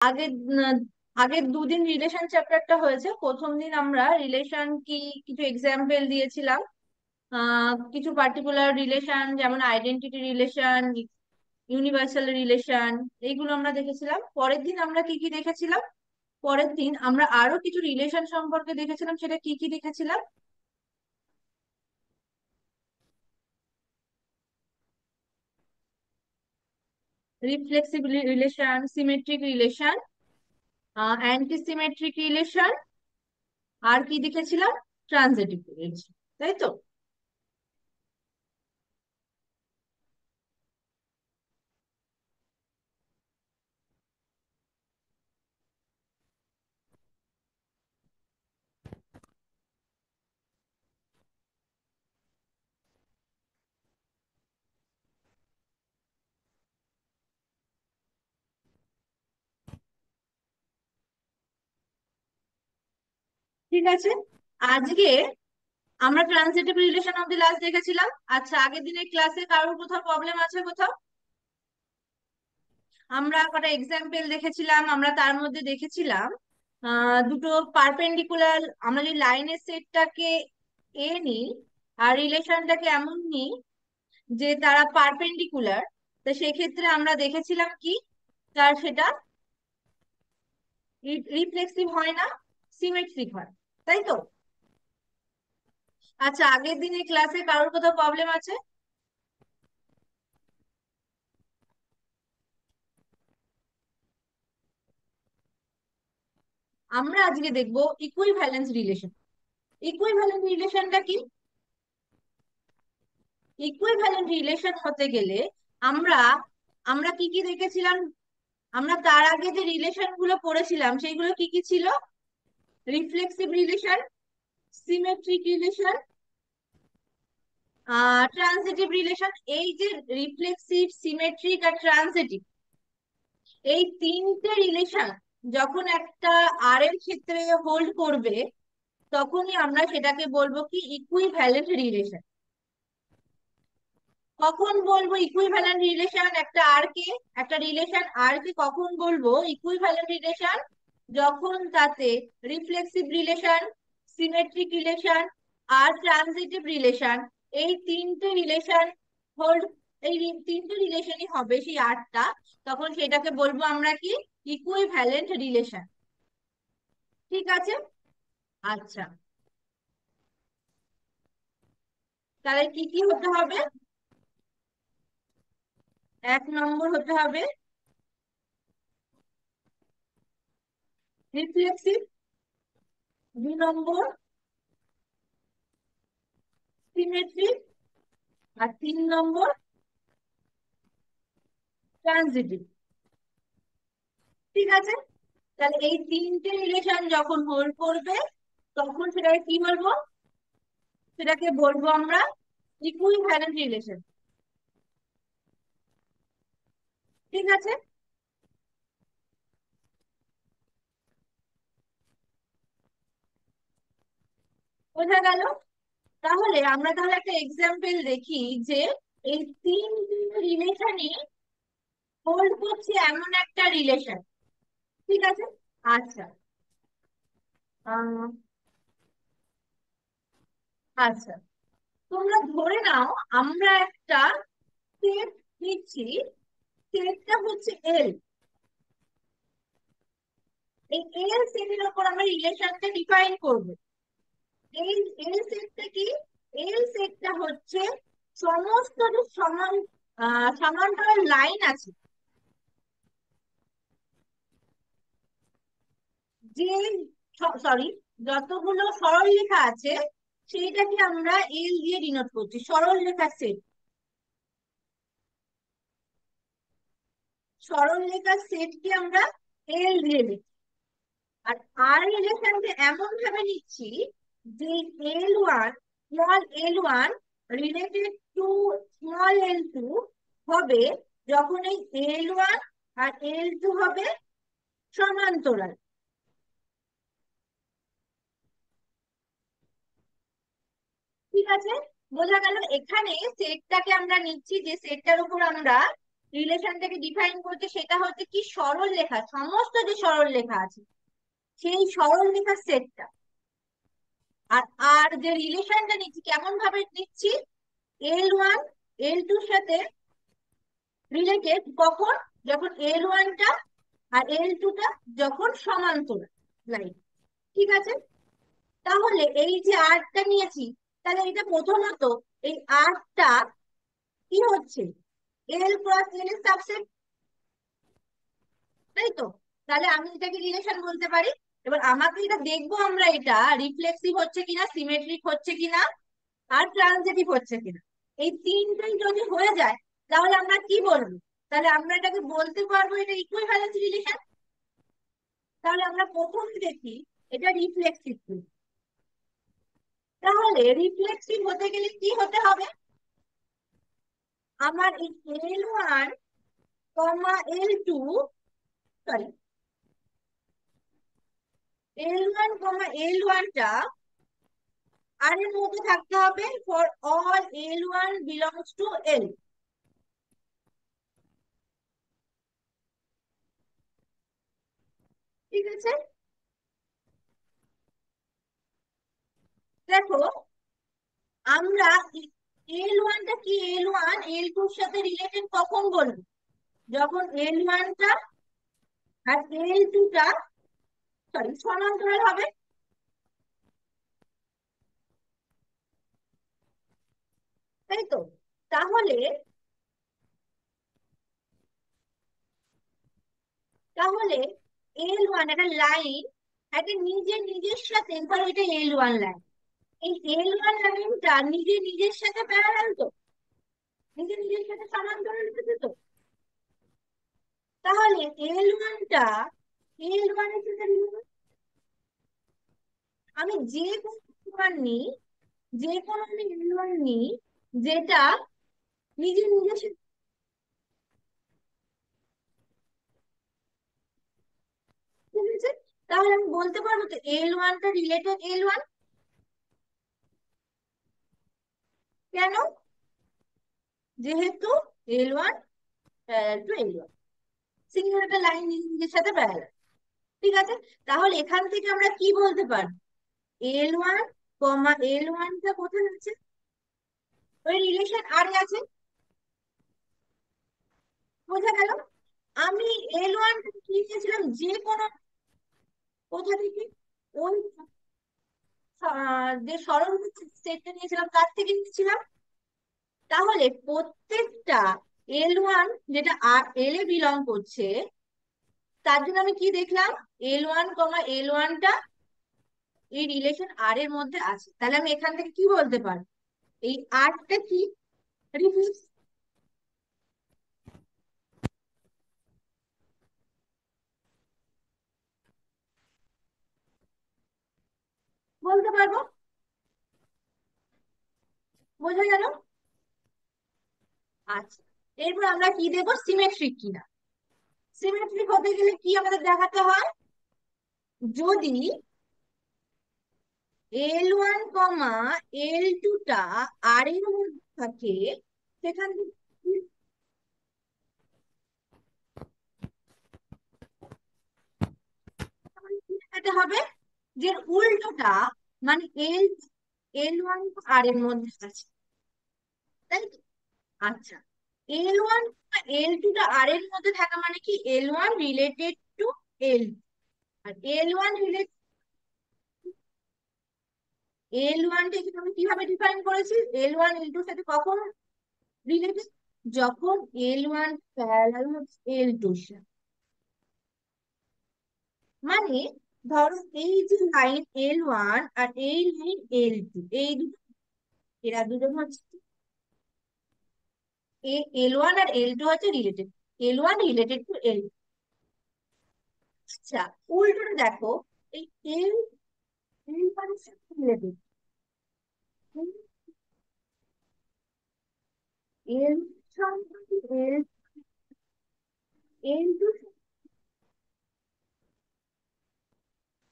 আগের উম, আগের দুদিন রিলেশন চ্যাপ্টারটা হয়েছে। প্রথম দিন আমরা রিলেশন কি কিছু এক্সাম্পল দিয়েছিলাম। কিছু পার্টিকুলার রিলেশন যেমন আইডেন্টিটি রিলেশন, ইউনিভার্সাল রিলেশন, এইগুলো আমরা দেখেছিলাম। পরের দিন আমরা কি কি দেখেছিলাম? পরের দিন আমরা আরো কিছু রিলেশন সম্পর্কে দেখেছিলাম। সেটা কি কি দেখেছিলাম? Reflexive relation, symmetric relation, antisymmetric relation, আর কি দেখেছিলাম? ট্রানজিটিভ রিলেশন, তাই তো? ঠিক আছে, আজকে আমরা ট্রানজিটিভ রিলেশন অব্দি লাস্ট দেখেছিলাম। আচ্ছা, আগের দিনের ক্লাসে কারোর কোথাও প্রবলেম আছে কোথাও? আমরা কটা এক্সাম্পল দেখেছিলাম। আমরা তার মধ্যে দেখেছিলাম দুটো পারপেন্ডিকুলার। আমরা যদি লাইনের সেটটাকে এ নিই আর রিলেশনটাকে এমন নিই যে তারা পারপেন্ডিকুলার, তো সেক্ষেত্রে আমরা দেখেছিলাম কি, তার সেটা রিফ্লেক্সিভ হয় না, সিমেট্রিক হয়, তাই তো? আচ্ছা, আগের দিনের ক্লাসে কারোর কোথাও প্রবলেম আছে? আমরা আজকে দেখবো ইকুইভ্যালেন্স রিলেশন। ইকুইভ্যালেন্ট রিলেশনটা কি? ইকুইভ্যালেন্ট রিলেশন হতে গেলে আমরা আমরা কি কি দেখেছিলাম? আমরা তার আগে যে রিলেশন গুলো পড়েছিলাম সেইগুলো কি কি ছিল? Reflexive relation, symmetric relation, transitive relation. এই যে রিফ্লেক্সিভ, সিমেট্রিক আর ট্রানজিটিভ, এই তিনটে রিলেশন যখন একটা আর এর ক্ষেত্রে হোল্ড করবে, তখনই আমরা সেটাকে বলবো কি, ইকুইভ্যালেন্ট রিলেশন। কখন বলবো ইকুইভ্যালেন্ট রিলেশন একটা আর কে, একটা রিলেশন আর কে কখন বলবো ইকুইভ্যালেন্ট রিলেশন? যখন তাতে রিফ্লেক্সিভ রিলেশন, সিমেট্রিক রিলেশন আর ট্রানজিটিভ রিলেশন, এই তিনটে রিলেশন হোল্ড, এই তিনটে রিলেশনই হবে সেই আটটা, তখন সেটাকে বলবো আমরা কি, ইকুইভ্যালেন্ট রিলেশন। ঠিক আছে? আচ্ছা, তাহলে কি কি হতে হবে? এক নম্বর হতে হবে রিফ্লেক্সিভ, দুই নম্বর সিমেট্রিক, আর তিন নম্বর ট্রানজিটিভ। ঠিক আছে, তাহলে এই তিনটে রিলেশন যখন হোল্ড করবে, তখন সেটাকে কি বলবো? সেটাকে বলবো আমরা ইকুইভ্যালেন্ট রিলেশন। ঠিক আছে, বোঝা গেল? তাহলে আমরা একটা এক্সাম্পল দেখি যে এই তিন রিলেশনই হোল্ড করছে এমন একটা রিলেশন। ঠিক আছে, আচ্ছা। আহ, আচ্ছা, তোমরা ধরে নাও আমরা একটা সেট নিচ্ছি। সেটটা হচ্ছে এল। এই এল সেটের উপর আমরা রিলেশনটা ডিফাইন করব। এই এল সেটটা কি? এল সেটটা হচ্ছে সমস্ত যে সমান্তরাল লাইন আছে, যে সরি, যতগুলো সরল রেখা আছে, সেইটাকে আমরা এল দিয়ে ডিনোট করছি, সরল রেখার সেট। সরল রেখার সেটকে আমরা এল দিয়ে লিখি। আর আর রিলেশনকে এমন ভাবে নিচ্ছি যে L1, small L1 related two small L2 হবে যখন এই L1 আর L2 হবে সমান্তরাল। ঠিক আছে, বোঝা গেল? এখানে সেটটাকে আমরা নিচ্ছি, যে সেটটার উপর আমরা রিলেশনটাকে ডিফাইন করছে সেটা হচ্ছে কি, সরল রেখা, সমস্ত যে সরল রেখা আছে সেই সরল রেখার সেটটা। আর আর যে রিলেশনটা নিচ্ছি কেমন ভাবে নিচ্ছি, L1 L2 সাথে রিলেটেড কখন, যখন L1টা আর L2টা যখন সমান্তরাল লাইন। ঠিক আছে, তাহলে এই যে আরটা নিয়েছি, তাহলে এটা প্রথমত এই আরটা কি হচ্ছে, এল ক্রস এল এর সাবসেট, তাই তো? তাহলে আমি এটাকে রিলেশন বলতে পারি। এবার আমাকে এটা দেখবো আমরা, এটা রিফ্লেক্সিভ হচ্ছে কিনা, সিমেট্রিক হচ্ছে কিনা, আর ট্রানজিটিভ হচ্ছে কিনা। এই তিনটাই যদি হয়ে যায় তাহলে আমরা কি বলবো, তাহলে আমরা এটাকে বলতে পারবো এটা ইকুইভ্যালেন্স রিলেশন। তাহলে আমরা প্রথমে দেখি এটা রিফ্লেক্সিভ। তাহলে রিফ্লেক্সিভ হতে গেলে কি হতে হবে, আমার এই L1 L2, সরি, L1 টা আর এর মধ্যে থাকতে হবে for all L1 belongs to L। ঠিক আছে, দেখো আমরা L1টা কি, L1 L2 সাথে রিলেটেড কখন বলবো, যখন L1টা আর L2টা, সরি, সমান্তরাল হবে। তাই তো? তাহলে তাহলে L1 একটা লাইন, একটা নিজের নিজের সাথে, ধরো এটা L1 লাইন, এই L1 লাইনটা নিজে নিজের সাথে প্যারালাল তো, নিজে নিজের সাথে সমান্তরাল হচ্ছে তো। তাহলে L1টা L1 এর সাথে related। আমি যে কোনো L1 নিই, যে কোনো আমি L1 নিই যেটা নিজে নিজের সাথে, ঠিক আছে? তাহলে আমি বলতে পারবো তো L1টা রিলেটেড L1। কেন? যেহেতু L1 parallel to L1, single একটা লাইন নিজে নিজের সাথে প্যারালাল। ঠিক আছে, তাহলে এখান থেকে আমরা কি বলতে পারবো, L1 টা কোথায় আছে, ওই রিলেশন আর আছে। বোঝা গেল? আমি L1 কি নিয়েছিলাম, যে কোনো, কোথা থেকে, ওই যে সরল সেটটা নিয়েছিলাম তার থেকে নিয়েছিলাম। তাহলে প্রত্যেকটা L1 যেটা আর এল এ বিলং করছে, তার জন্য আমি কি দেখলাম, L1 L1টা এই রিলেশন আর এর মধ্যে আছে। তাহলে আমি এখান থেকে কি বলতে পারবো, এই আরটা কি, রিফ্লেক্স, বলতে পারবো। বোঝা গেল? আচ্ছা, এরপর আমরা কি দেবো, সিমেট্রিক কিনা। সিমেট্রিক হতে গেলে কি আমাদের দেখাতে হয়, যদি L1 L2টা আর এর মধ্যে থাকে, সেখান থেকে কি আমাদের কি দেখাতে হবে, যে উল্টোটা, মানে L1 আর এর মধ্যে আছে, তাই তো? আচ্ছা, L1 L2টা আর এর মধ্যে থাকা মানে কি, L1 রিলেটেড টু L, আর L1 টা আমি কিভাবে ডিফাইন করেছি, L1 L2 সাথে কখন রিলেটেড, যখন L1 প্যারালাল হচ্ছে L2 সাথে। মানে ধরো এই যে লাইন L1 আর এই লাইন L2, এই দুটো, এরা দুজন হচ্ছে L1 আর L2 হচ্ছে related, L1 related two L। আচ্ছা, উল্টোটা দেখো, এই L1 এর সাথে রিলেটেড এল, সম্পর্কে L2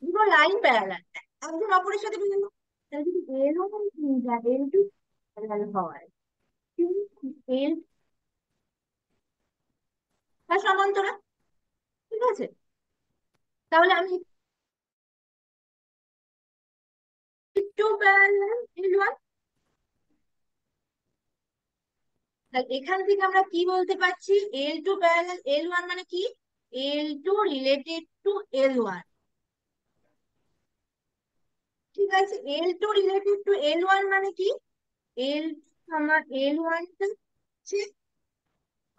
দুটো লাইন প্যারালাল, একজন অপরের সাথে বিভিন্ন, তাহলে যদি L1 L2 প্যারালাল হয়, কিন্তু বা সমান্তরাল। ঠিক আছে, তাহলে আমি একটু প্যারালাল L1। তাহলে এখান থেকে আমরা কি বলতে পারছি, L2 প্যারালাল L1 মানে কি, L2 রিলেটেড টু L1। ঠিক আছে, L2 রিলেটেড টু L1 মানে কি, এল আমার L1 টা হচ্ছে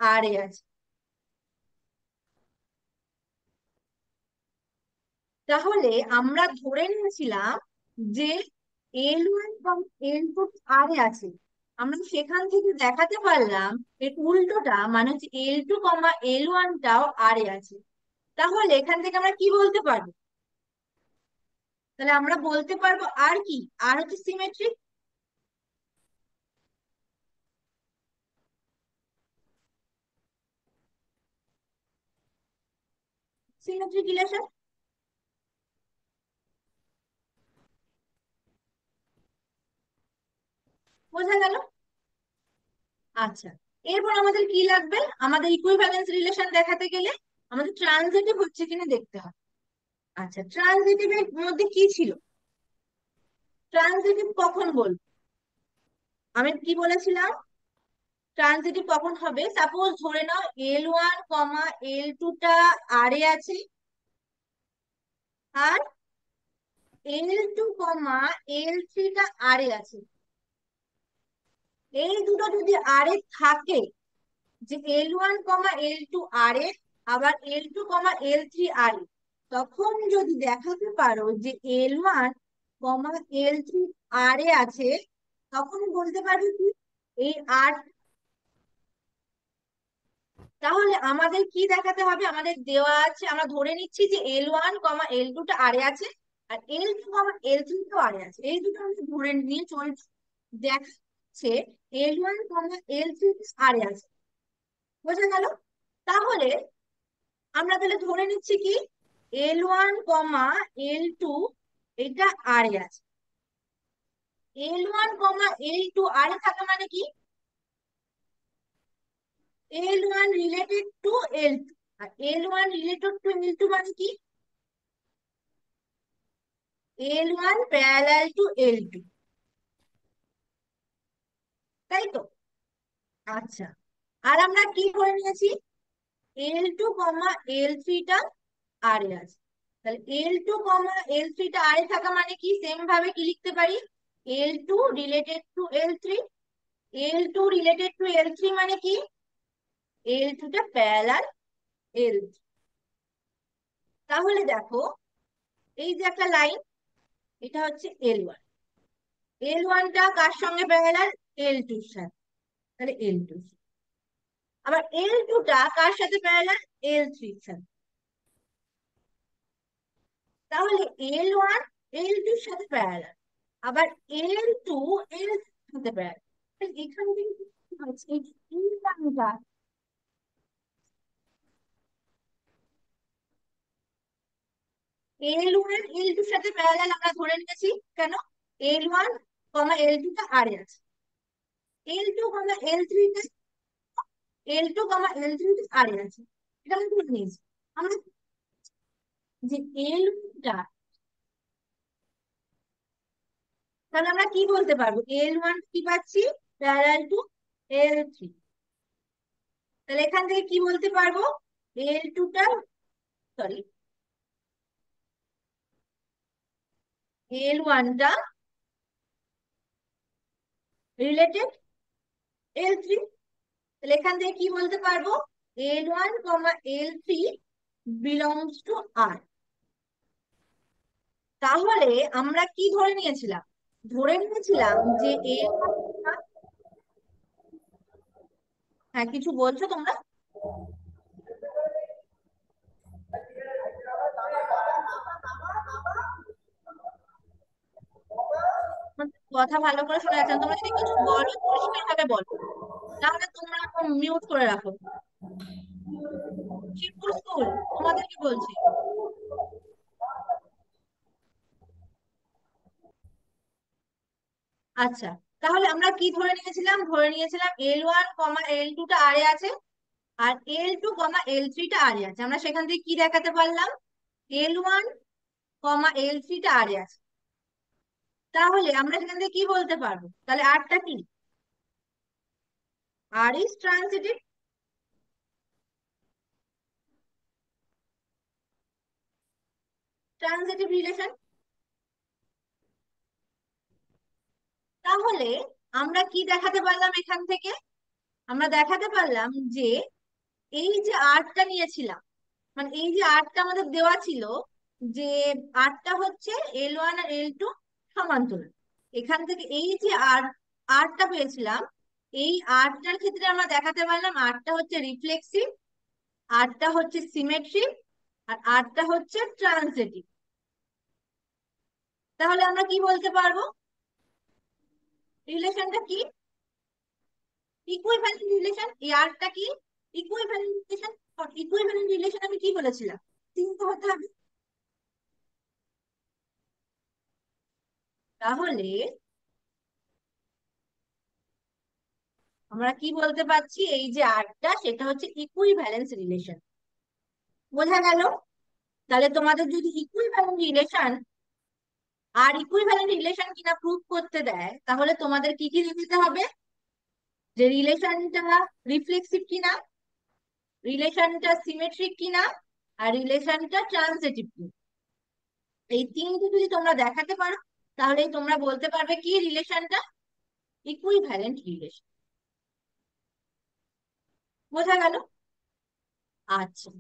আর এ আছে। তাহলে আমরা ধরে নিয়েছিলাম যে L1 এবং L2 আর এ আছে। আমরা সেখান থেকে দেখাতে পারলাম এর উল্টোটা, মানে হচ্ছে L2 L1টাও আর এ আছে। তাহলে এখান থেকে আমরা কি বলতে পারবো, তাহলে আমরা বলতে পারবো আর কি, আর হচ্ছে সিমেট্রিক। সিমেট্রিক রিলেশন, বোঝা গেল? আচ্ছা, এরপর আমাদের কি লাগবে, আমাদের ইকুইভ্যালেন্স রিলেশন দেখাতে গেলে আমাদের ট্রানজিটিভ হচ্ছে কিনা দেখতে হবে। আচ্ছা, ট্রানজিটিভ এর মধ্যে কি ছিল, ট্রানজিটিভ কখন বলবো, আমি কি বলেছিলাম, ট্রানজিটিভ কখন হবে, সাপোজ ধরে নাও L1 L2টা আর এ আছে, আর L2 L3টা আর এ আছে। এই দুটো যদি আর এ থাকে, যে L1 L2 আর এ, আবার L2 L3 আর এ, তখন যদি দেখাতে পারো যে L1 L3 আর এ আছে, তখন বলতে পারবে কি এই আর। তাহলে আমাদের কি দেখাতে হবে, আমাদের দেওয়া আছে, আমরা ধরে নিচ্ছি যে L1 L2টা আর এ আছে, আর L2 L3 তো আর এ আছে, এই দুটো আমরা ধরে নিয়ে চলছি। দেখাচ্ছে L1 L3 আর এ আছে, বোঝা গেল? তাহলে আমরা তাহলে ধরে নিচ্ছি কি L1 L2 এটা আর এ আছে। L1 L2 আর এ থাকা মানে কি, L1 রিলেটেড টু L2, আর L1 রিলেটেড টু L2 মানে কি, L1 প্যারালাল টু L2, তাই তো? আচ্ছা, আর আমরা কি করে নিয়েছি, L2 L3টা আর এ আছে। তাহলে L2 L3টা আর এ থাকা মানে কি, সেম ভাবে কি লিখতে পারি, L2 related to L3। L2 related to L3 মানে কি, L2টা প্যারালাল L3। তাহলে দেখো, এই যে একটা লাইন, এটা হচ্ছে L1, L1টা কার সঙ্গে প্যারালাল, L2 এর সাথে, তাহলে L2। আবার L2টা কার সাথে প্যারালাল, L3 এর সাথে, তাহলে L1 L2 এর সাথে প্যারালাল, আবার L2 L3 এর সাথে প্যারালাল। এখান থেকে কি হচ্ছে, এই লাইনটা L1 L2 এর সাথে প্যারালাল আমরা ধরে নিয়েছি। কেন, L1 L2টা আর এ আছে, L2 L3 আর এ আছে, এটা আমরা ধরে নিয়েছি। আমরা যে L1টা, তাহলে আমরা কি বলতে পারবো, L1 কি পাচ্ছি, প্যারালাল টু L3। তাহলে এখান থেকে কি বলতে পারবো, L2টা, সরি, L1টা রিলেটেড L3। তাহলে এখান থেকে কি বলতে পারবো, L1 L3 বিলংস টু আর। তাহলে আমরা কি ধরে নিয়েছিলাম, ধরে নিয়েছিলাম যে L1, হ্যাঁ কিছু বলছো তোমরা, তোমাদের কথা ভালো করে শোনা যাচ্ছে না, তোমরা যদি কিছু বলো পরিষ্কার ভাবে বলো, তাহলে তোমরা মিউট করে রাখো। শিবপুর স্কুল, তোমাদেরকে বলছি। আচ্ছা, তাহলে আমরা কি ধরে নিয়েছিলাম, ধরে নিয়েছিলাম L1 L2টা আর এ আছে, আর L2, L3টা আর এ আছে। আমরা সেখান থেকে কি দেখাতে পারলাম? L1, L3টা আর এ আছে। তাহলে আমরা সেখান থেকে কি বলতে পারবো? তাহলে আরটা কি? আর ইজ ট্রান্সিটিভ। Transitive relation. তাহলে আমরা কি দেখাতে পারলাম এখান থেকে? আমরা দেখাতে পারলাম যে এই যে আরটা নিয়েছিলাম, মানে এই যে আরটা আমাদের দেওয়া ছিল, যে আরটা হচ্ছে L1 আর L2 সমান্তরাল। এখান থেকে এই যে আরটা পেয়েছিলাম, এই আরটার ক্ষেত্রে আমরা দেখাতে পারলাম আরটা হচ্ছে রিফ্লেক্সিভ, আরটা হচ্ছে সিমেট্রিক, আর আরটা হচ্ছে ট্রান্সিটিভ। তাহলে আমরা কি বলতে পারবো? রিলেশনটা কি? Equivalent relation. এই আরটা কি? Equivalent relation. ইকুইভ্যালেন্ট রিলেশন আমি কি বলেছিলাম? চিন্তা হতে হবে। তাহলে আমরা কি বলতে পারছি? এই যে আরটা, সেটা হচ্ছে ইকুইভ্যালেন্স রিলেশন। বোঝা গেল? তাহলে তোমাদের যদি ইকুইভ্যালেন্ট রিলেশন আর ইকুইভ্যালেন্ট রিলেশন কিনা প্রুভ করতে দেয়, তাহলে তোমাদের কি কি দিতে হবে? যে রিলেশনটা রিফ্লেক্সিভ কিনা, রিলেশনটা সিমেট্রিক কিনা, আর রিলেশনটা ট্রান্সিটিভ কিনা। এই তিনটে যদি তোমরা দেখাতে পারো, তাহলেই তোমরা বলতে পারবে কি রিলেশনটা ইকুইভ্যালেন্ট রিলেশন। বোঝা গেল? আচ্ছা,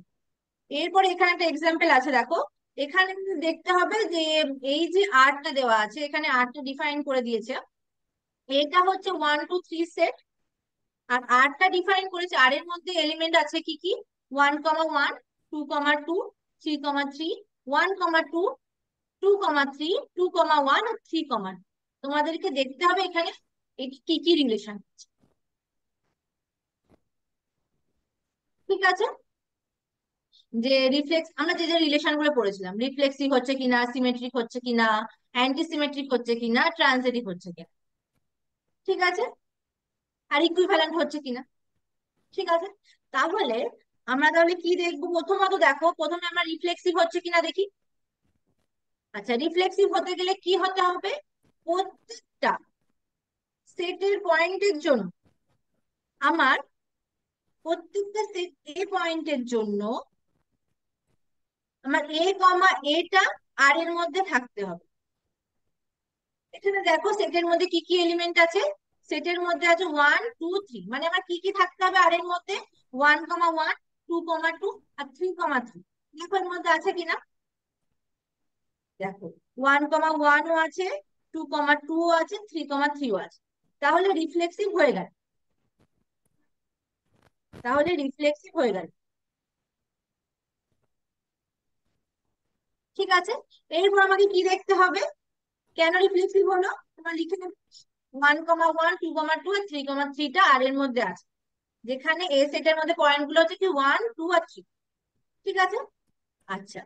এরপর এখানে একটা এক্সাম্পল আছে, দেখো। এখানে কিন্তু দেখতে হবে যে এই যে আরটা দেওয়া আছে, এখানে আরটা ডিফাইন করে দিয়েছে। এটা হচ্ছে 1 2 3 সেট। আর আরটা ডিফাইন করেছে, আর এর মধ্যে এলিমেন্ট আছে কি কি? 1, 1, 2, 2, 3, 3, 1, 2, 2, 3, 2, 1 আর 3, তোমাদেরকে দেখতে হবে এখানে কি কি রিলেশন। ঠিক আছে? যে রিফ্লেক্স, আমরা যে যে রিলেশন গুলো পড়েছিলাম, রিফ্লেক্সিভ হচ্ছে কিনা, সিমেট্রিক হচ্ছে কিনা, অ্যান্টি সিমেট্রিক হচ্ছে কিনা, ট্রান্সিটিভ হচ্ছে কিনা। ঠিক আছে? আর ইকুইভ্যালেন্ট হচ্ছে কিনা। ঠিক আছে? তাহলে আমরা তাহলে কি দেখবো? প্রথমত দেখো, প্রথমে আমরা রিফ্লেক্সিভ হচ্ছে কিনা দেখি। আচ্ছা, রিফ্লেক্সিভ হতে গেলে কি হতে হবে? প্রত্যেকটা সেটের পয়েন্টের জন্য আমার, প্রত্যেকটা সেট এ পয়েন্টের জন্য আমার এটা আর এর মধ্যে থাকতে হবে। এখানে দেখো সেটের মধ্যে কি কি এলিমেন্ট আছে। সেটের মধ্যে আছে 1 2 3, মানে আমার কি কি থাকতে হবে আর এর মধ্যে? 1, 1, 2, 2 আর 3, 3। দেখো এর মধ্যে আছে কিনা। দেখো 1, 1ও আছে, 2, 2ও আছে, 3, 3ও আছে। তাহলে রিফ্লেক্সিভ হয়ে গেল। তাহলে রিফ্লেক্সিভ হয়ে গেল। ঠিক আছে? এরপর আমাকে কি দেখতে হবে? কেন রিফ্লেক্সিভ হলো? তোমার লিখে নেবে। 1, 1, 2, 2 আর 3, 3টা আর এর মধ্যে আছে, যেখানে এ সেটের মধ্যে পয়েন্ট গুলো হচ্ছে কি 1, 2 আর 3। ঠিক আছে? আচ্ছা,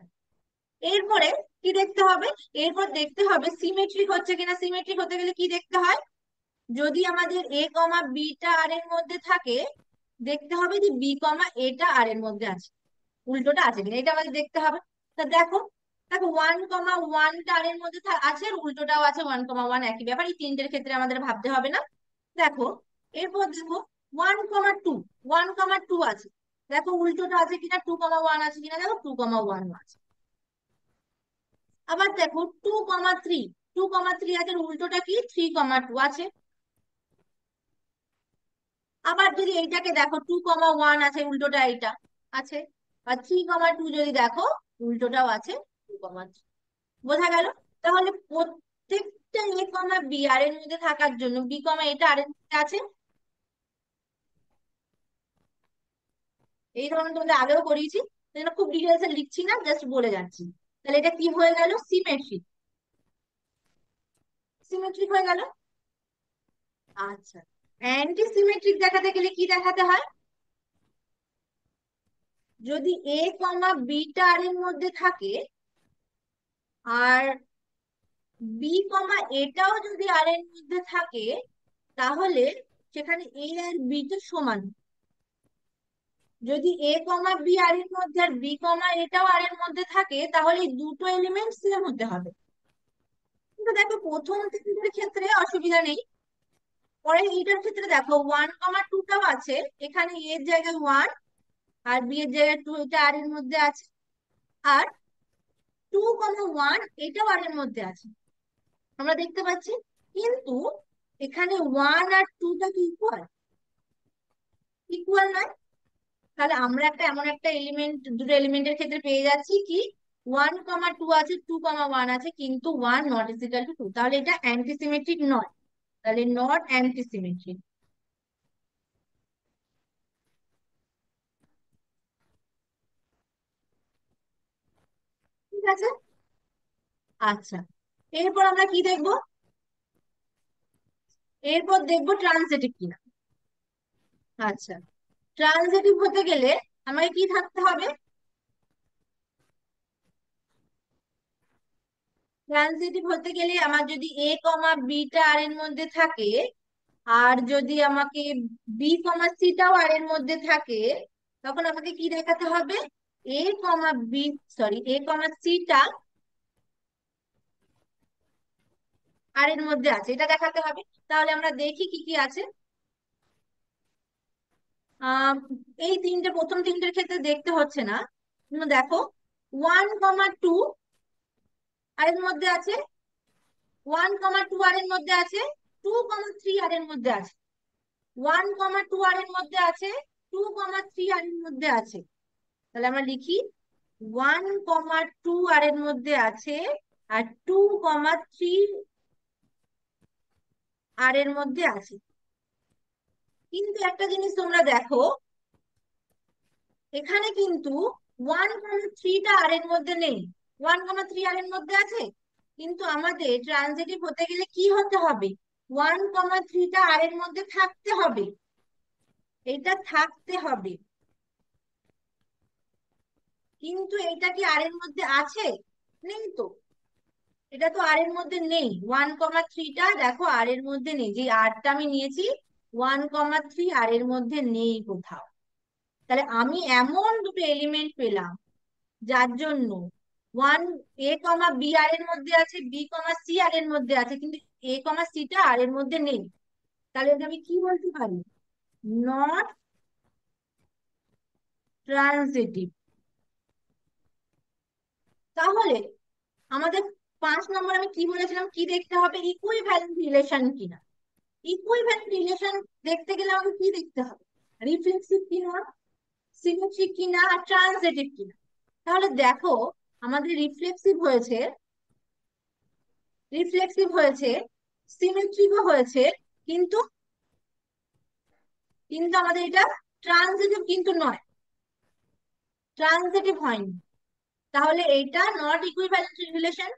এরপরে কি দেখতে হবে? এরপর দেখতে হবে সিমেট্রিক হচ্ছে কিনা। সিমেট্রিক হতে গেলে কি দেখতে হয়? যদি আমাদের A, Bটা আর এর মধ্যে থাকে, দেখতে হবে যে B, Aটা আর এর মধ্যে আছে, উল্টোটা আছে কিনা, এটা আমাদের দেখতে হবে। তা দেখো, দেখো 1, 1টা আর এর মধ্যে আছে, আর উল্টোটাও আছে 1, 1, একই ব্যাপার। এই তিনটের ক্ষেত্রে আমাদের ভাবতে হবে না। দেখো, এরপর দেখো 1, 2, 1, 2 আছে, দেখো উল্টোটা আছে কিনা, 2, 1 আছে কিনা, দেখো 2, 1 আছে। আবার দেখো 2, 3, 2, 3 আছে, আর উল্টোটা কি, 3, 2 আছে। আবার যদি এইটাকে দেখো 2, 1 আছে, উল্টোটা এইটা আছে। আর 3, 2 যদি দেখো, উল্টোটাও আছে 2, 3। বোঝা গেল? তাহলে প্রত্যেকটা A, B আর এর মধ্যে থাকার জন্য B, এটা আর এর মধ্যে আছে। এই ধরনের তোমাদের আগেও করিয়েছি, সেজন্য খুব ডিটেলসে লিখছি না, জাস্ট বলে যাচ্ছি। তাহলে এটা কি হয়ে গেল? সিমেট্রিক। সিমেট্রিক হয়ে গেল। আচ্ছা, অ্যান্টি সিমেট্রিক দেখাতে গেলে কি দেখাতে হয়? যদি A, Bটা আর এর মধ্যে থাকে, আর B, Aটাও যদি আর এর মধ্যে থাকে, তাহলে সেখানে A আর Bটা সমান। যদি এ কমা বি আর এর মধ্যে আর বি কমা এটাও আর এর মধ্যে থাকে, তাহলে এই দুটো এলিমেন্ট সেম হতে হবে। কিন্তু দেখো প্রথম তিনটের ক্ষেত্রে অসুবিধা নেই, পরে এইটার ক্ষেত্রে দেখো 1, 2টাও আছে, এখানে এর জায়গায় 1 আর বি এর জায়গায় 2, এটা আর এর মধ্যে আছে। আর 2, 1 এটাও আর এর মধ্যে আছে, আমরা দেখতে পাচ্ছি। কিন্তু এখানে 1 আর 2টা কি ইকুয়াল? ইকুয়াল নয়। তাহলে আমরা একটা এমন একটা এলিমেন্ট, দুটো এলিমেন্টের ক্ষেত্রে পেয়ে যাচ্ছি কি 1, 2 আছে, 2, 1 আছে, কিন্তু 1 ≠ 2, তাহলে এটা অ্যান্টিসিমেট্রিক নয়। তাহলে নট অ্যান্টিসিমেট্রিক। ঠিক আছে। আচ্ছা, এরপর আমরা কি দেখবো? এরপর দেখবো ট্রান্সিটিভ কিনা। আচ্ছা, ট্রান্সিটিভ হতে গেলে আমাকে কি থাকতে হবে? ট্রান্সিটিভ হতে গেলে আমার যদি এ কমা বিটা আর এর মধ্যে থাকে, আর যদি আমাকে বি কমা সিটাও আর এর মধ্যে থাকে, তখন আমাকে কি দেখাতে হবে? এ কমা বি, সরি, এ কমা সিটা আর এর মধ্যে আছে, এটা দেখাতে হবে। তাহলে আমরা দেখি কি কি আছে। আহ এই তিনটে, প্রথম তিনটের ক্ষেত্রে দেখতে হচ্ছে না, কিন্তু দেখো 1, 2 আর এর মধ্যে আছে, 1, 2 আর এর মধ্যে আছে, 2, 3 আর এর মধ্যে আছে, 1, 2 আর এর মধ্যে আছে, 2, 3 আর এর মধ্যে আছে। তাহলে আমরা লিখি 1, 2 আর এর মধ্যে আছে, আর 2, 3 আর এর মধ্যে আছে। কিন্তু একটা জিনিস তোমরা দেখো, এখানে কিন্তু 1, 3টা আর এর মধ্যে নেই। 1, 3 আর এর মধ্যে আছে, কিন্তু আমাদের ট্রানজিটিভ হতে গেলে কি হতে হবে? 1, 3টা আর এর মধ্যে থাকতে হবে, এটা থাকতে হবে। কিন্তু এটা কি আর এর মধ্যে আছে? নেই তো। এটা তো আর এর মধ্যে নেই, 1, 3টা দেখো আর এর মধ্যে নেই, যে আরটা আমি নিয়েছি 1, 3 আর এর মধ্যে নেই কোথাও। তাহলে আমি এমন দুটো এলিমেন্ট পেলাম যার জন্য ওয়ান, এ কমা বি আর এর মধ্যে আছে, বি কমা সি আর এর মধ্যে আছে, কিন্তু এ কমা সিটা আর এর মধ্যে নেই। তাহলে এটা আমি কি বলতে পারি? Not transitive. তাহলে আমাদের 5 নম্বর আমি কি বলেছিলাম, কি দেখতে হবে? ইকুইভ্যালেন্ট রিলেশন কিনা। ইকুইভ্যালেন্ট রিলেশন দেখতে গেলে আমাকে কি দেখতে হবে? রিফ্লেক্সিভ কিনা, সিমেট্রিক কিনা, আর ট্রানজিটিভ কিনা। তাহলে দেখো, আমাদের রিফ্লেক্সিভ হয়েছে, রিফ্লেক্সিভ হয়েছে, সিমেট্রিকও হয়েছে, কিন্তু কিন্তু আমাদের এটা ট্রানজিটিভ কিন্তু নয়, ট্রানজিটিভ হয়নি। তাহলে এটা নট ইকুইভ্যালেন্ট রিলেশন।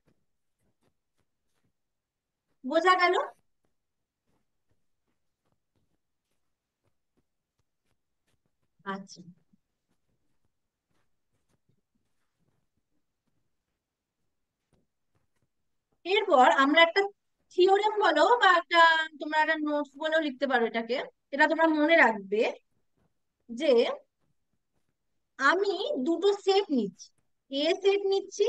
বোঝা গেল? আচ্ছা, এরপর আমরা একটা থিওরেম বলো বা একটা, তোমরা একটা নোটস বলেও লিখতে পারো এটাকে। এটা তোমরা মনে রাখবে যে আমি দুটো সেট নিচ্ছি, এ সেট নিচ্ছি,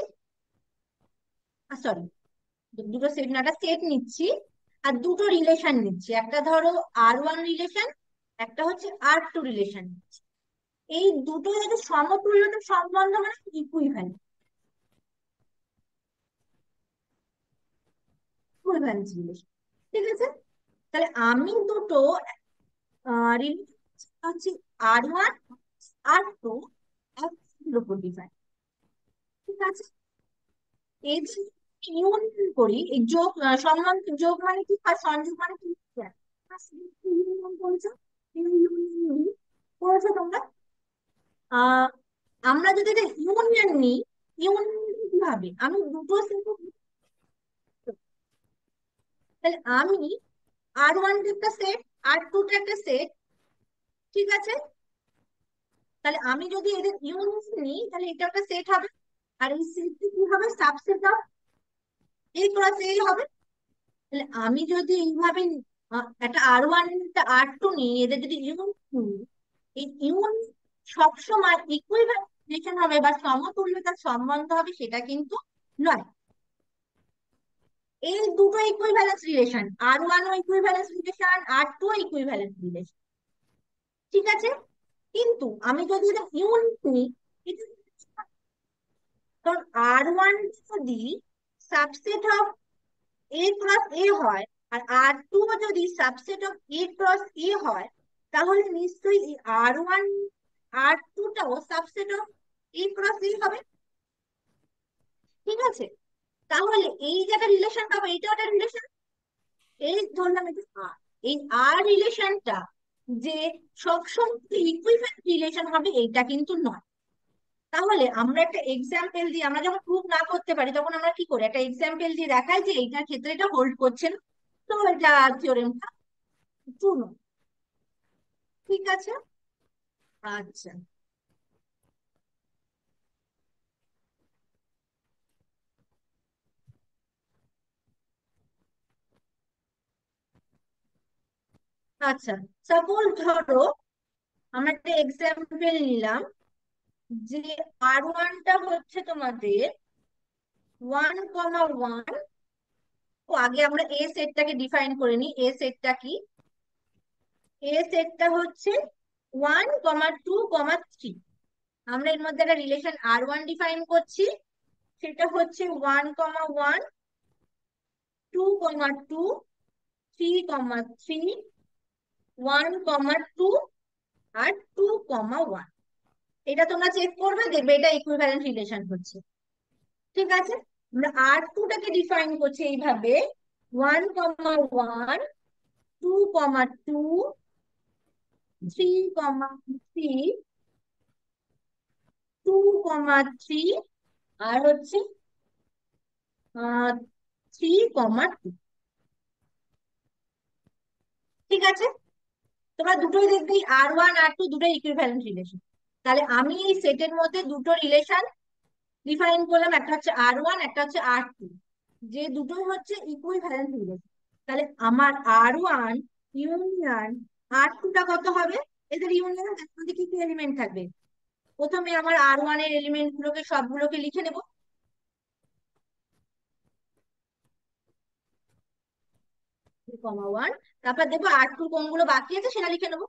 সরি, দুটো সেট না, একটা সেট নিচ্ছি, আর দুটো রিলেশন নিচ্ছি, একটা ধরো R1 রিলেশন, একটা হচ্ছে R2 রিলেশন নিচ্ছি। এই দুটো যদি সমতুল্যতা সম্বন্ধ, মানে ইকুইভ্যালেন্ট, ইকুইভ্যালেন্স রিলেশন। ঠিক আছে। তাহলে আমি দুটো রিলেশন হচ্ছে R1, R2 এর উপর ডিফাইন। ঠিক আছে। এই যে ইউনিয়ন করি, এই যোগ, সম্বন্ধ যোগ মানে কি, আর সংযোগ মানে কি? ইউনিয়ন করেছো, ইউনিয়ন করেছো তোমরা। আহ আমরা যদি এটা ইউনিয়ন নিই, ইউনিয়ন কিভাবে? আমি দুটো সেট, তাহলে আমি R1 একটা সেট, R2 একটা সেট। ঠিক আছে। তাহলে আমি যদি এদের ইউনিয়ন নিই, তাহলে এটা একটা সেট হবে, আর এই সেটটি কি হবে? সাবসেট অফ এই ক্রস এই হবে। তাহলে আমি যদি এইভাবে একটা R1 একটা R2 নিই, এদের যদি ইউনিয়ন নিই, এই ইউনিয়ন সবসময় ইকুইভ্যালেন্ট রিলেশন হবে বা সমতুল্যতার সম্বন্ধ হবে সেটা কিন্তু নয়। এই দুটো ইকুইভ্যালেন্স রিলেশন, R1 ও ইকুইভ্যালেন্স রিলেশন, R2 ও ইকুইভ্যালেন্স রিলেশন, ঠিক আছে। কিন্তু আমি যদি এটা ইউনিট নিই, এটা কারণ R1 যদি সাবসেট অফ এ ক্রস এ হয়, আর R2 যদি সাবসেট অফ এ ক্রস এ হয়, তাহলে নিশ্চয়ই এই R1 R2 টাও সাবসেট অফ এ ক্রস এ হবে, ঠিক আছে। তাহলে এই যে একটা রিলেশন পাবো, এইটাও একটা রিলেশন। এই ধরলাম এটা আর, এই আর রিলেশনটা যে সবসময় ইকুইভ্যালেন্ট রিলেশন হবে এইটা কিন্তু নয়। তাহলে আমরা একটা এক্সাম্পল দিয়ে, আমরা যখন প্রুভ না করতে পারি তখন আমরা কি করি, একটা এক্সাম্পল দিয়ে দেখাই যে এইটার ক্ষেত্রে এটা হোল্ড করছে না, তো এটা থিওরেমটা ট্রু নয়, ঠিক আছে। আচ্ছা, আচ্ছা, সাপোজ ধরো আমরা একটা এক্সাম্পল নিলাম যে R1টা হচ্ছে তোমাদের 1,1। তো আগে আমরা এ সেটটাকে ডিফাইন করে নিই, এ সেটটা কি। এ সেটটা হচ্ছে 1,2,3। আমরা এর মধ্যে একটা রিলেশন R1 ডিফাইন করছি, সেটা হচ্ছে 1,1, 2,2, 3,3, 1,2 আর 2,1। এটা তোমরা চেক করবে, দেখবে এটা ইকুইভ্যালেন্ট রিলেশন হচ্ছে, ঠিক আছে। আমরা R2টাকে ডিফাইন করছি এইভাবে, 1,1, 2,2, 3,3, 2,3 আর হচ্ছে 3,2, ঠিক আছে। তোমরা দুটোই দেখবে R1 R2 দুটোই ইকুইভ্যালেন্ট রিলেশন। তাহলে আমি এই সেটের মধ্যে দুটো রিলেশন ডিফাইন করলাম, একটা হচ্ছে R1, একটা হচ্ছে R2, যে দুটোই হচ্ছে ইকুইভ্যালেন্ট রিলেশন। তাহলে আমার R1 ইউনিয়ন R2টা কত হবে? এদের ইউনিয়ন মধ্যে কি কি এলিমেন্ট থাকবে? প্রথমে আমার R1 এর এলিমেন্ট গুলোকে সবগুলোকে লিখে নেব, 2,1। তারপর দেখবো R2 কোনগুলো বাকি আছে সেটা লিখে নেবো,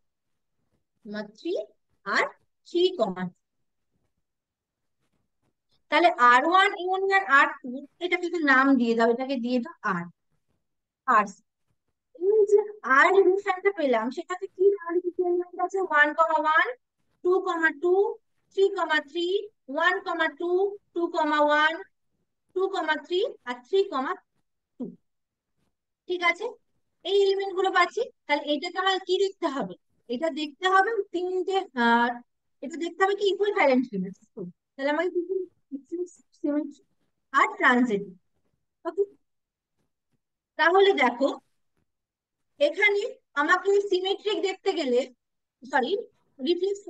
3 আর 3, তাহলে R1 ইউনিয়ন R2, এটাকে একটু নাম দিয়ে দাও, এটাকে দিয়ে দাও আর, আর এই যে আর রিলেশনটা পেলাম সেটাতে কি ধরনের কিছু এলিমেন্ট আছে? 1,1, 2,2, 3,3, 1,2, 2,1, 2,3 আর 3,2, ঠিক আছে। এই এলিমেন্ট গুলো পাচ্ছি। তাহলে এটাকে আমার কি দেখতে হবে? এটা দেখতে হবে তিনটে, এটা দেখতে হবে কি ইকুইভ্যালেন্ট রিলেশন। তাহলে আমাকে কি সিমেট্রি আর ট্রানজিটিভ, ওকে। তাহলে দেখো এখানে আমাকে সিমেট্রিক দেখতে গেলে, সরি, রিফ্লেক্স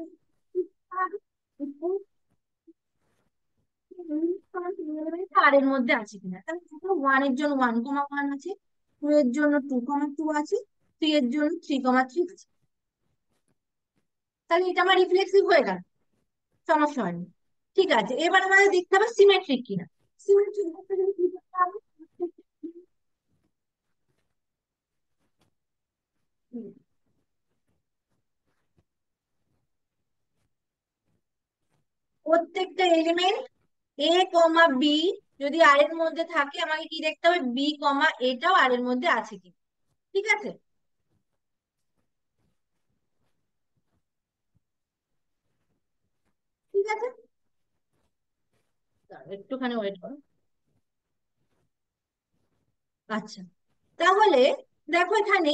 আর এর মধ্যে আছে কিনা। তাহলে ওয়ান এর জন্য 1,1 আছে, 2 এর জন্য 2,2 আছে, 3 এর জন্য 3,3 আছে। তাহলে এটা আমার রিফ্লেক্সিভ হয়ে গেল, সমস্যা হয়নি, ঠিক আছে। এবার আমাদের দেখতে হবে সিমেট্রিক কিনা। সিমেট্রিক দেখতে গেলে কি করতে হবে? হুম, প্রত্যেকটা এলিমেন্ট এ কমা বি যদি আর এর মধ্যে থাকে, আমাকে কি দেখতে হবে? বি কমা এটাও আর এর মধ্যে আছে কি, ঠিক আছে। ঠিক আছে, দাঁড়াও, একটুখানি ওয়েট করো। আচ্ছা, তাহলে দেখো এখানে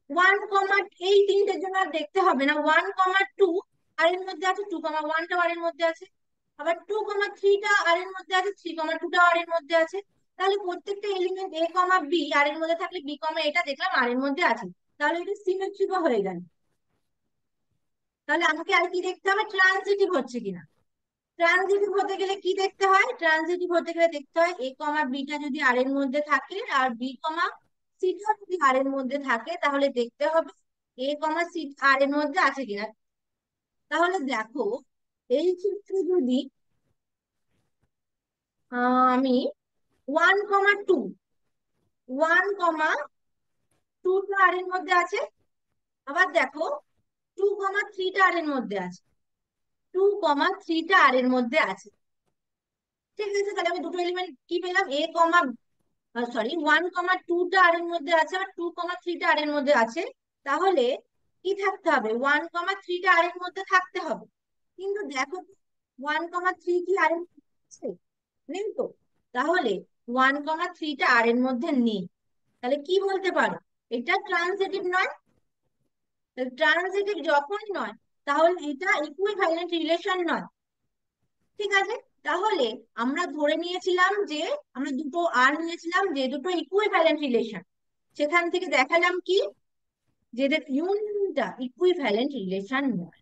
ওয়ান কমা, এই তিনটের জন্য আর দেখতে হবে না, 1,2 আর এর মধ্যে আছে, 2,1টা আর এর মধ্যে আছে, আবার 2,3টা আর এর মধ্যে আছে, 3,2টা আর এর মধ্যে আছে। তাহলে প্রত্যেকটা এলিমেন্ট এ কমা বি আর এর মধ্যে থাকলে বি কমা এটা দেখলাম আর এর মধ্যে আছে, তাহলে এটা সিমেট্রিকও হয়ে গেল। তাহলে আমাকে আর কি দেখতে হবে? ট্রানজিটিভ হচ্ছে কিনা। ট্রানজিটিভ হতে গেলে কি দেখতে হয়? ট্রানজিটিভ হতে গেলে দেখতে হয় এ কমা বিটা যদি আর এর মধ্যে থাকে, আর বি কমা সিটা যদি আর এর মধ্যে থাকে, তাহলে দেখতে হবে এ কমা সি আর এর মধ্যে আছে কিনা। তাহলে দেখো, এই ক্ষেত্রে যদি আমি 1,2, 1,2 আর এর মধ্যে আছে। আবার দেখো 2,3 আর এর মধ্যে আছে। 2,3 আর এর মধ্যে আছে। ঠিক আছে, তাহলে আমি দুটো এলিমেন্ট কি পেলাম, এ কমা, সরি, 1,2 আর এর মধ্যে আছে, আর 2,3 আর এর মধ্যে আছে। তাহলে কি থাকতে হবে, 1,3 আর এর মধ্যে থাকতে হবে। কিন্তু দেখো, 1,3 কি আর এর মধ্যে আছে? নেই তো। তাহলে 1,3 আর এর মধ্যে নেই। তাহলে কি বলতে পারো, এটা ট্রানজিটিভ নয়। ট্রানজিটিভ যখন নয়, তাহলে এটা ইকুইভ্যালেন্ট রিলেশন নয়। ঠিক আছে, তাহলে আমরা ধরে নিয়েছিলাম যে, আমরা দুটো আর নিয়েছিলাম যে দুটো ইকুইভ্যালেন্ট রিলেশন। সেখান থেকে দেখালাম কি, যে এদের ইউনিয়নটা ইকুইভ্যালেন্ট রিলেশন নয়।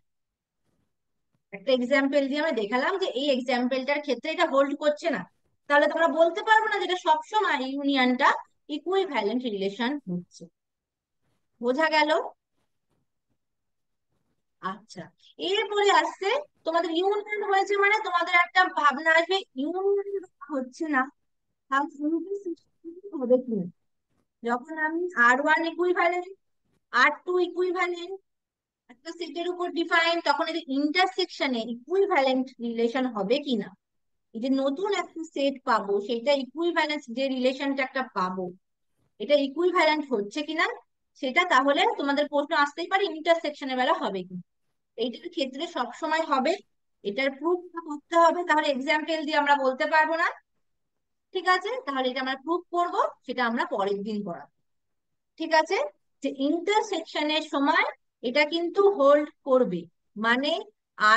একটা এক্সাম্পল দিয়ে আমরা দেখালাম যে এই এক্সাম্পলটার ক্ষেত্রে এটা হোল্ড করছে না। তাহলে তোমরা বলতে পারবো না যেটা সবসময় ইউনিয়নটা ইকুইভ্যালেন্ট রিলেশন হচ্ছে। বোঝা গেল? আচ্ছা, এরপরে আসছে, তোমাদের ইউনিয়ন হয়েছে মানে তোমাদের একটা ভাবনা আসবে, ইউনিয়ন হচ্ছে না, তাহলে intersection হবে কি? যখন আমি R1 ইকুইভ্যালেন্ট, R2 ইকুইভ্যালেন্ট একটা সেটের উপর ডিফাইন, তখন এদের ইন্টারসেকশনে ইকুইভ্যালেন্ট রিলেশন হবে কিনা। এই যে নতুন একটা সেট পাবো, সেটা ইকুইভ্যালেন্স যে রিলেশনটা একটা পাবো, এটা ইকুইভ্যালেন্ট হচ্ছে কিনা, সেটা তাহলে তোমাদের প্রশ্ন আসতেই পারে ইন্টারসেকশনের বেলা হবে কি। এইটার ক্ষেত্রে সব সময় হবে। এটার প্রুফ করতে হবে, তাহলে এক্সাম্পল দিয়ে আমরা বলতে পারবো না। ঠিক আছে, তাহলে এটা আমরা প্রুফ করব, সেটা আমরা পরের দিন করাবো। ঠিক আছে, যে ইন্টারসেকশনের সময় এটা কিন্তু হোল্ড করবে। মানে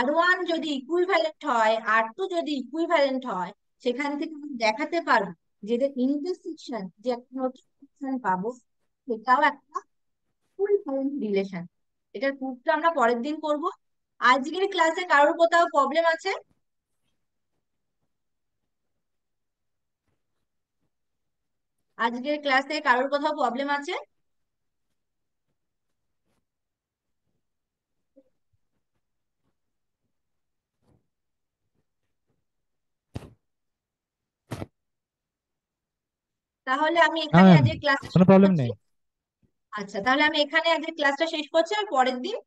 R1 যদি ইকুইভ্যালেন্ট হয়, R2 যদি ইকুইভ্যালেন্ট হয়, সেখান থেকে আমি দেখাতে পারবো যে এদের ইন্টারসেকশন যে একটা নতুন পাবো, সেটাও একটা ইকুইভ্যালেন্ট রিলেশন। এটার প্রুফটা আমরা পরের দিন করব। আজকের ক্লাসে কারোর কোথাও প্রবলেম আছে? আজকের ক্লাসে কারোর কোথাও প্রবলেম আছে? তাহলে আমি না এখানে ম্যাম, আজকে ক্লাসটা কোনো শেষ প্রবলেম করছি। নেই। আচ্ছা, তাহলে আমি এখানে আজকে ক্লাসটা শেষ করছি, আর পরের দিন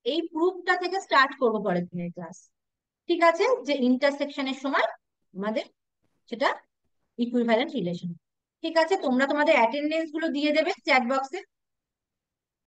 এই প্রুফটা থেকে স্টার্ট করবো পরের দিনের ক্লাস। ঠিক আছে, যে ইন্টারসেকশনের সময় আমাদের সেটা ইকুইভ্যালেন্ট রিলেশন। ঠিক আছে, তোমরা তোমাদের অ্যাটেন্ডেন্স গুলো দিয়ে দেবে চ্যাট বক্সে।